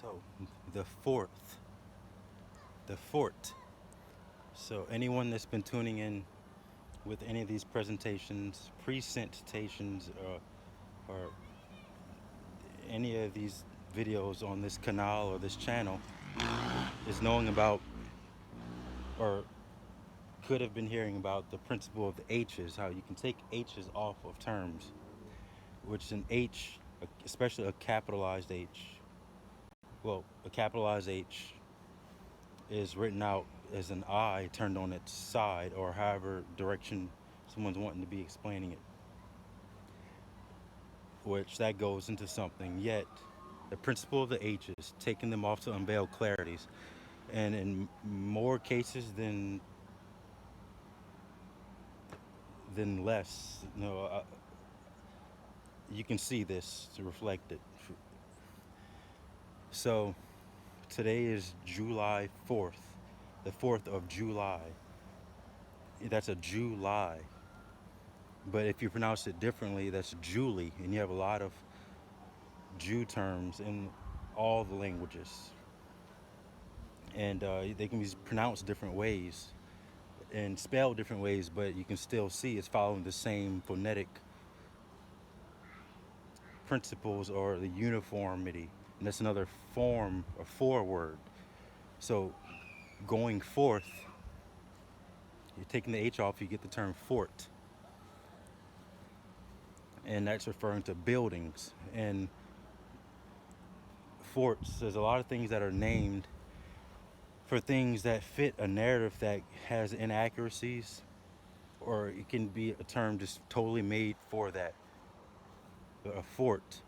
So, the fourth, the fort. So, anyone that's been tuning in with any of these presentations, presentations, or any of these videos on this canal or this channel is knowing about or could have been hearing about the principle of the H's, how you can take H's off of terms, which an H, especially a capitalized H, well, a capitalized H is written out as an I turned on its side, or however direction someone's wanting to be explaining it, which that goes into something. Yet, the principle of the H's, taking them off to unveil clarities, and in more cases than less, you can see this to reflect it. So, today is July 4th, the 4th of July. That's a July. But if you pronounce it differently, that's Julie, and you have a lot of Jew terms in all the languages, and they can be pronounced different ways and spelled different ways, but you can still see it's following the same phonetic principles or the uniformity, and that's another form of forward. So going forth, you're taking the H off, you get the term fort, and that's referring to buildings and forts. There's a lot of things that are named for things that fit a narrative that has inaccuracies, or it can be a term just totally made for that, a fort,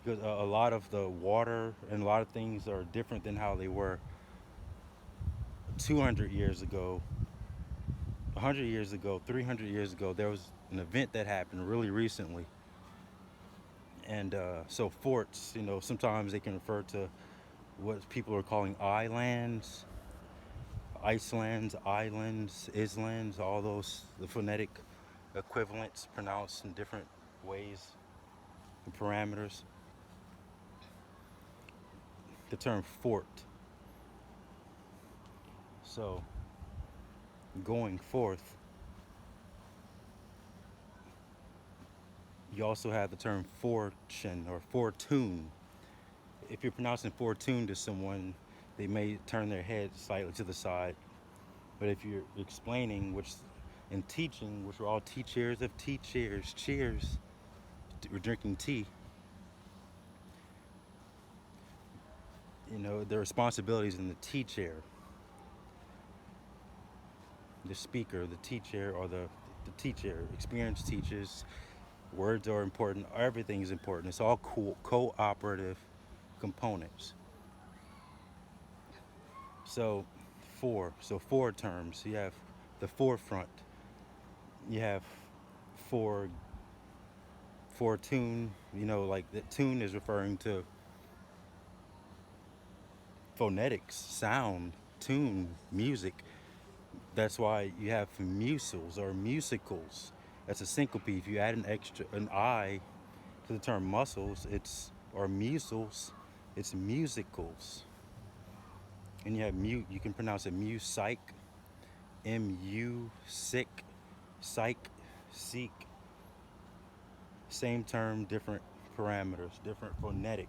because a lot of the water and a lot of things are different than how they were 200 years ago, 100 years ago, 300 years ago. There was an event that happened really recently, and so forts, sometimes they can refer to what people are calling islands, Icelands, islands, islands, all those, the phonetic equivalents pronounced in different ways and parameters. The term fort. So, going forth, you also have the term fortune or fortune. If you're pronouncing fortune to someone, they may turn their head slightly to the side. But if you're explaining, which in teaching, which we're all teachers of teachers, cheers, we're drinking tea, the responsibilities in the tea chair, the speaker, the teacher, or the teacher. Experienced teachers, words are important, everything is important. It's all cooperative components. So, four terms. You have the forefront, you have for tune, like the tune is referring to phonetics, sound, tune, music. That's why you have musicals or musicals. That's a syncope. If you add an I to the term muscles, or musicals, it's musicals. And you have you can pronounce it music, sick, psych, seek. Same term, different parameters, different phonetic.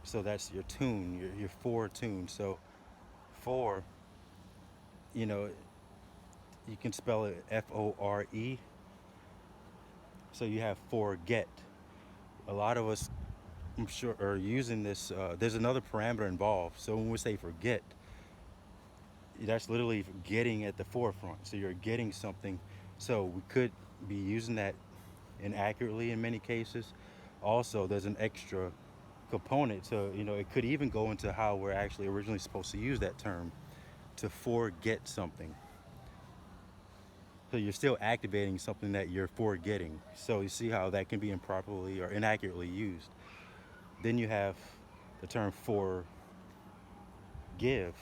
So that's your tune, your four tune. So four, you know, you can spell it Fore. So you have forget. A lot of us, I'm sure, are using this. There's another parameter involved. So when we say forget, that's literally getting at the forefront. So you're getting something. So we could be using that inaccurately in many cases. Also, there's an extra component. So, it could even go into how we're actually originally supposed to use that term, to forget something. So you're still activating something that you're forgetting. So you see how that can be improperly or inaccurately used. Then you have the term for give.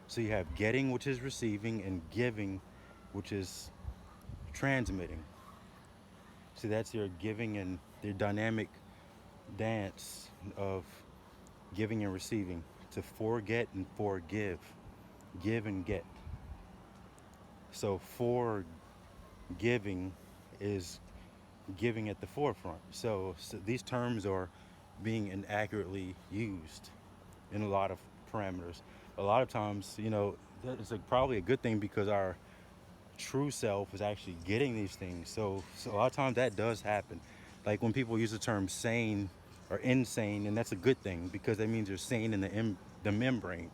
So you have getting, which is receiving, and giving, which is transmitting. So that's your giving and your dynamic dance of giving and receiving, to forget and forgive, give and get. So forgiving is giving at the forefront. So these terms are being inaccurately used in a lot of parameters. A lot of times, it's probably a good thing because our true self is actually getting these things. So a lot of times that does happen. Like when people use the term sane or insane, and that's a good thing because that means you're sane in the membrane.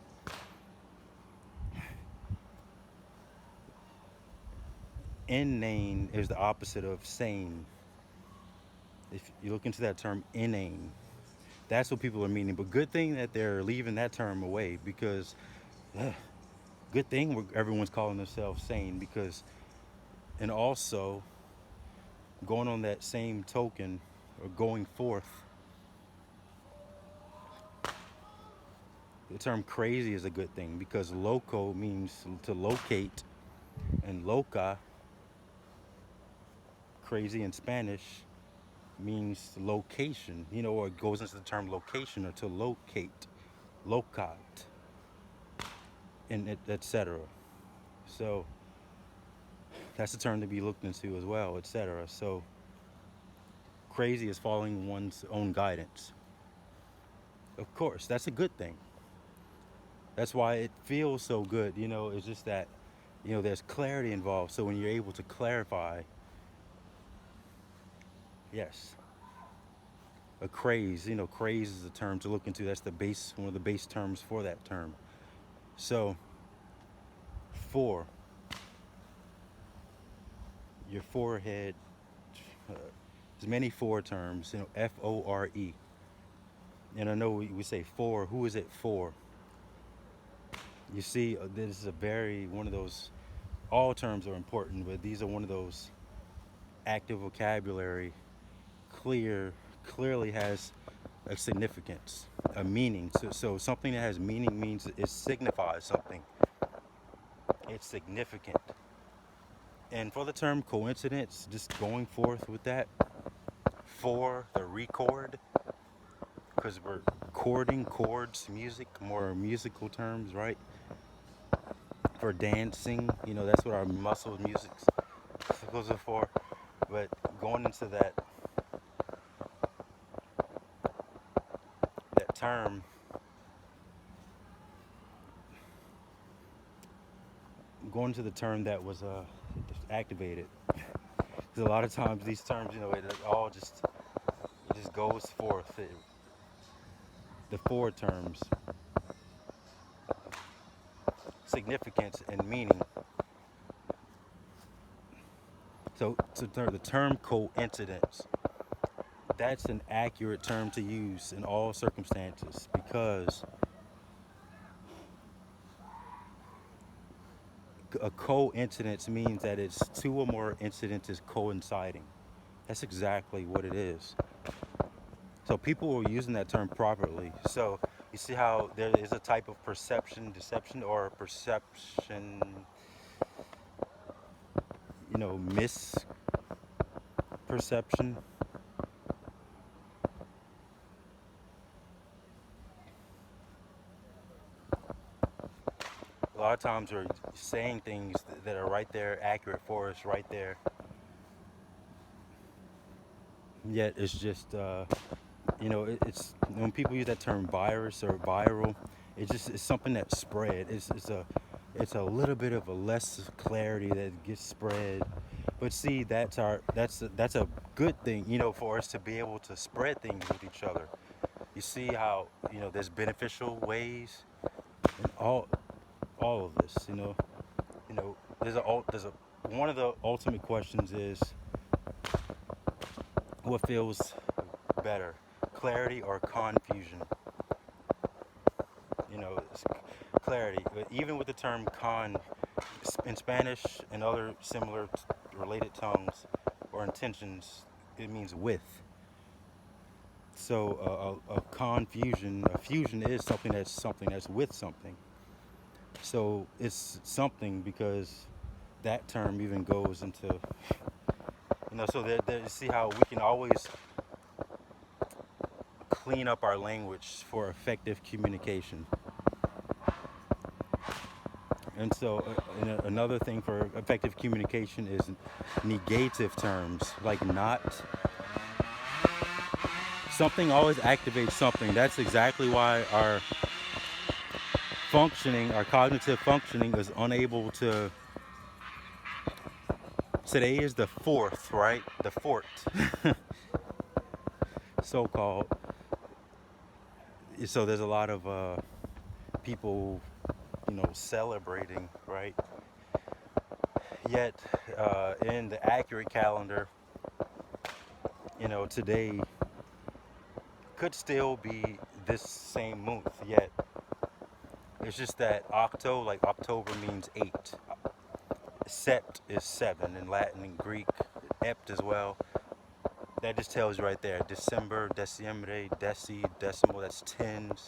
Inane is the opposite of sane. If you look into that term, inane, that's what people are meaning. But good thing that they're leaving that term away because, ugh, good thing everyone's calling themselves sane because, and also going on that same token or going forth, the term crazy is a good thing because loco means to locate, and loca, crazy in Spanish, means location, or it goes into the term location or to locate, locat, and etc. So that's a term to be looked into as well, etc. So crazy is following one's own guidance. Of course, that's a good thing. That's why it feels so good. It's just that, there's clarity involved. So when you're able to clarify, yes, a craze, craze is a term to look into. That's one of the base terms for that term. So, for your forehead, there's many for terms, FORE. And I know we say for, who is it for? You see, this is one of those, all terms are important, but these are one of those active vocabulary, clearly has a significance, a meaning. So something that has meaning means it signifies something. It's significant. And for the term coincidence, just going forth with that, for the record, because we're chording, chords, music, more musical terms, right? For dancing, that's what our muscle music goes for. But going into that term, going to the term that was activated. Because a lot of times these terms, it all just goes forth. The four terms, significance and meaning. So the term coincidence, that's an accurate term to use in all circumstances because a coincidence means that it's two or more incidences coinciding. That's exactly what it is. So people were using that term properly. So you see how there is a type of perception, deception, or perception, misperception. A lot of times we're saying things that are right there, accurate for us, right there. Yet it's just, it's when people use that term virus or viral, it's something that's spread. It's a little bit of a less clarity that gets spread. But see, that's a good thing, for us to be able to spread things with each other. You see how there's beneficial ways in all of this. There's a one of the ultimate questions is what feels better, clarity or confusion? It's clarity. But even with the term con in Spanish and other similar related tongues or intentions, it means with. So a confusion, a fusion is something that's with something. So it's something because that term even goes into, so you see how we can always clean up our language for effective communication. And so, another thing for effective communication is negative terms, like not. Something always activates something. That's exactly why our functioning, our cognitive functioning, is unable to. Today is the fourth, right? The fourth, so called. So there's a lot of people, celebrating, right? Yet, in the accurate calendar, today could still be this same month. Yet, it's just that like October means 8. Sept is 7 in Latin and Greek. Ept as well. That just tells you right there. December, Decembre, Deci, decimal. That's tens,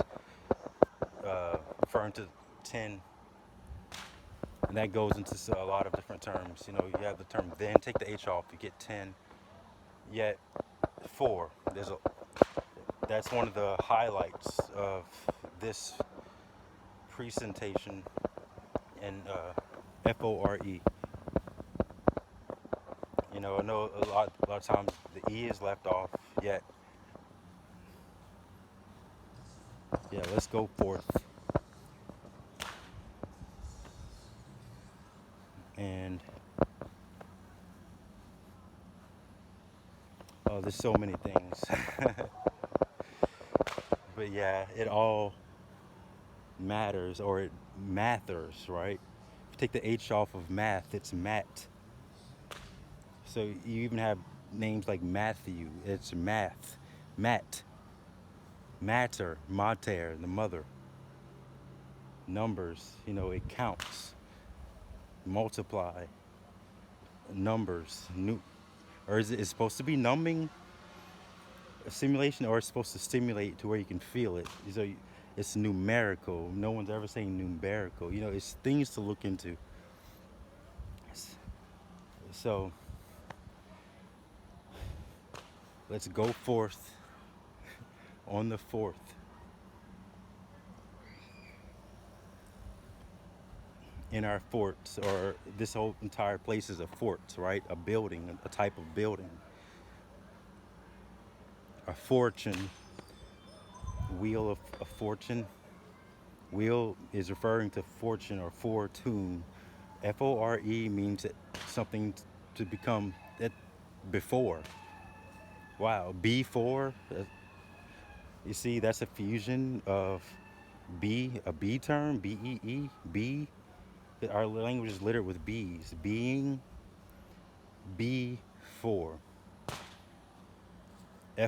referring to 10. And that goes into a lot of different terms. You have the term then. Take the H off. You get 10. Yet, 4. That's one of the highlights of this presentation in FORE. I know a lot of times the E is left off. Yet, yeah, let's go forth. And there's so many things. But yeah, it all matters, or it matters, right? If you take the H off of math, it's mat. So you even have names like Matthew, it's math, mat, mater, mater, the mother. Numbers, it counts. Multiply, numbers, or is it supposed to be numbing? A simulation, or it's supposed to stimulate to where you can feel it. So it's numerical. No one's ever saying numerical. It's things to look into. So let's go forth on the 4th. In our forts, or this whole entire place is a fort, right? A building, a type of building. A fortune, wheel of a fortune. Wheel is referring to fortune or fortune. FORE means something to become it before. Wow, before. You see, that's a fusion of a B term, BEE, B. Our language is littered with B's. Being, before.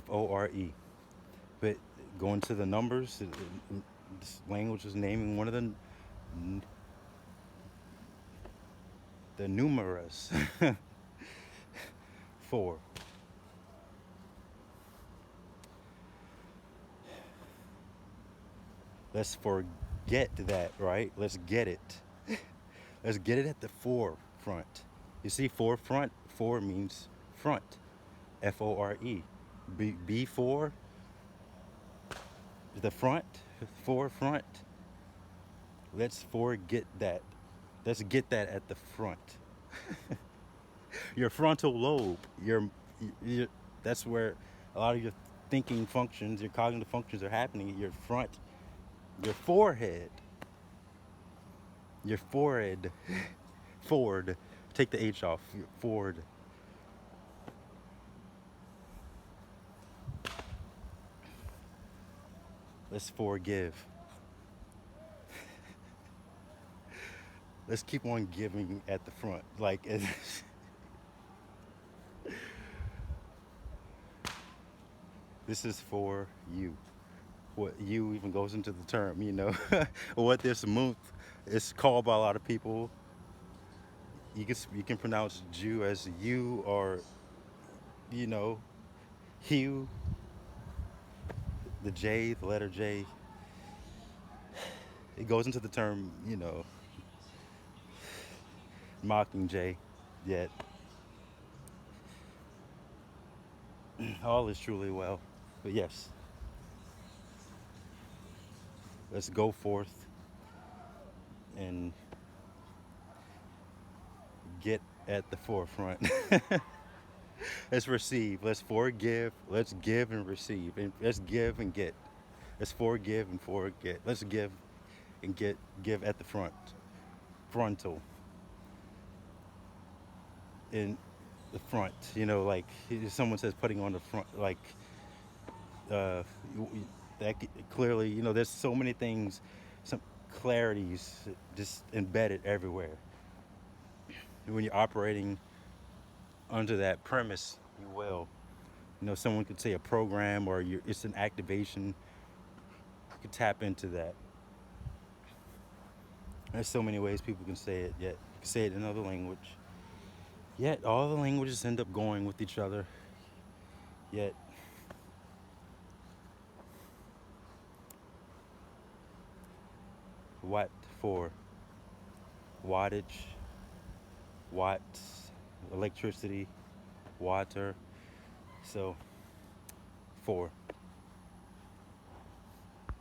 FORE. But going to the numbers, this language is naming one of the numerous. 4. Let's forget that, right? Let's get it. Let's get it at the forefront. You see, forefront, fore means front. FORE. Before, the front, forefront. Let's forget that. Let's get that at the front. Your frontal lobe, that's where a lot of your thinking functions, your cognitive functions are happening. Your front, your forehead, your forehead, Ford. Take the H off. Ford. Let's forgive. Let's keep on giving at the front. Like, this is for you. What you even goes into the term, what this month is called by a lot of people. You can pronounce Jew as you, or Hugh. The J, the letter J. It goes into the term, Mockingjay. Yet all is truly well. But yes, Let's go forth and get at the forefront. Let's receive. Let's forgive. Let's give and receive. And let's give and get. Let's forgive and forget. Let's give and get. Give at the front. Frontal. In the front. You know, like someone says, putting on the front. Like uh, that clearly. You know, there's so many things, some clarities just embedded everywhere. When you're operating under that premise, you will. You know, someone could say a program or it's an activation. You could tap into that. There's so many ways people can say it. Yet you can say it in another language. Yet all the languages end up going with each other. Yet watt for wattage, watts, electricity, water. So 4.